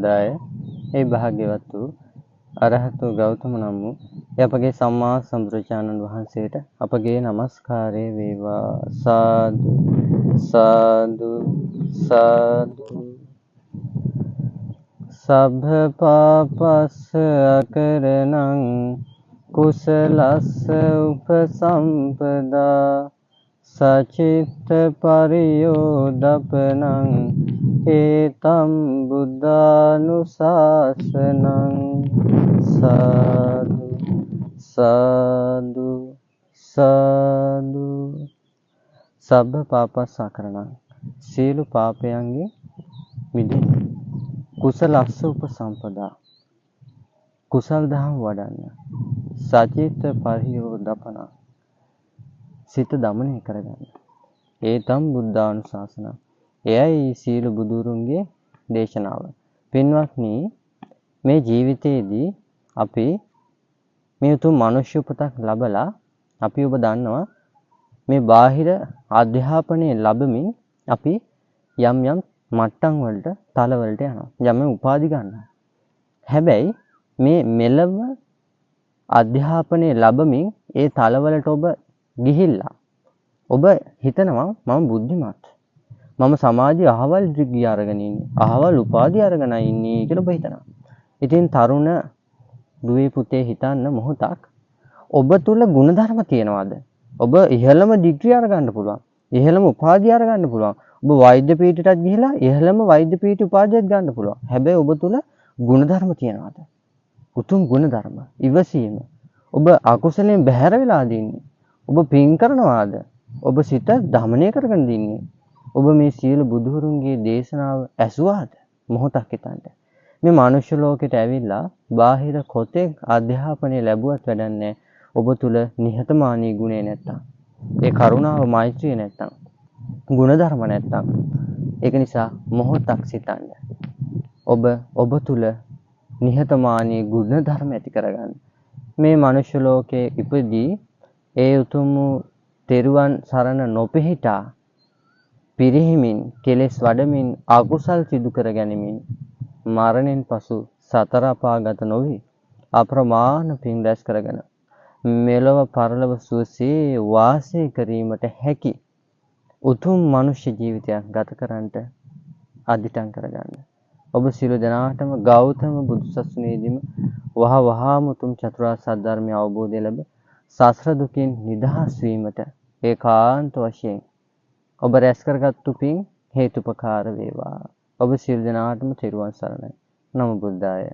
බුද්ධාය. ඒ භාග්‍යවත් වූ අරහතු ගෞතම නම් වූ අපගේ සම්මා සම්බුදුරජාණන් වහන්සේට අපගේ নমස්කාරය වේවා. සාදු සාදු සාදු. සබ්බ පාපස්ස අකරණං කුසලස්ස උපසම්පදා සචිත්ත පරියෝදපනං ඒතම් බුද්ධානුශාසනං. සාදු සාදු සාදු. සබ්බ පාපස්ස අකරණං සියලු පාපයන්ගේ මිදෙන්න. කුසලස්ස උපසම්පදා කුසල් දහම් වඩන්න. සචිත්ත පරියෝදපන සිත දමනය කරගන්න. ඒතම් බුද්ධානුශාසන එයයි සීල බුදුරුන්ගේ දේශනාව. පින්වත්නි, මේ ජීවිතයේදී අපි මේ උතුම් මනුෂ්‍ය උපතක් ලබලා අපි ඔබ දන්නවා මේ බාහිර අධ්‍යාපනය ලැබමින් අපි යම් යම් මට්ටම් වලට තල වලට යනවා. යම් යම් උපාධි ගන්නවා. හැබැයි මේ මෙලව අධ්‍යාපනය ලැබමින් ඒ තල වලට ඔබ ගිහිල්ලා ඔබ හිතනවා මම බුද්ධිමත්. මම සමාජයේ අහවල් ඩිග්‍රී අරගෙන ඉන්නේ. අහවල් උපාධි අරගෙන ඉන්නේ කියලා ඔබ හිතනවා. ඉතින් තරුණ දුවේ පුතේ හිතන්න මොහොතක් ඔබ තුල ಗುಣධර්ම තියනවාද? ඔබ ඉහළම ඩිග්‍රී අරගන්න පුළුවන්. ඉහළම උපාධිය අරගන්න පුළුවන්. ඔබ වෛද්‍ය පීඨයටත් ගිහිලා ඉහළම වෛද්‍ය පීඨ උපාධියක් ගන්න පුළුවන්. හැබැයි ඔබ තුල ಗುಣධර්ම තියනවාද? උතුම් ಗುಣධර්ම, ඉවසීම. ඔබ අකුසලයෙන් බැහැර වෙලා දින්නේ. ඔබ පින් කරනවාද? ඔබ සිත දමනය කරගෙන දින්නේ. ඔබ මේ සියලු බුදුහරුන්ගේ දේශනාව ඇසුවාද? මොහොතක් හිතන්න. මේ මනුෂ්‍ය ලෝකෙට ඇවිල්ලා බාහිර කොතෙක් අධ්‍යාපනය ලැබුවත් වැඩක් නැහැ. ඔබ තුල නිහතමානී ගුණය නැත්තම්, ඒ කරුණාව මෛත්‍රිය නැත්තම්, ගුණධර්ම නැත්තම්, ඒක නිසා මොහොතක් සිතන්න. ඔබ තුල නිහතමානී ගුණධර්ම ඇති කරගන්න. මේ මනුෂ්‍ය ලෝකයේ ඉපදී ඒ උතුම් තෙරුවන් සරණ නොපිහිටා පිරිහිමින් කෙලෙස් වඩමින් අකුසල් සිදු කර ගැනීමෙන් මරණයෙන් පසු සතර අපාගත නොවි අප්‍රමාණ පින් රැස් කරගෙන මෙලොව පරලොව සුවසේ වාසය කිරීමට හැකි උතුම් මනුෂ්‍ය ජීවිතයක් ගත කරන්නට අධිටන් කරගන්න. ඔබ සියලු දෙනාටම ගෞතම බුදුසසුනේදීම වහවහාම උතුම් චතුරාර්ය සත්‍ය ධර්මය අවබෝධය ලැබ සසර දුකින් නිදහස් වීමට ඒකාන්ත වශයෙන් ඔබ රැස් කරගත්තු පින් හේතුපකාර වේවා. ඔබ සියලු දෙනාටම තෙරුවන් සරණයි. නමෝ බුද්ධාය.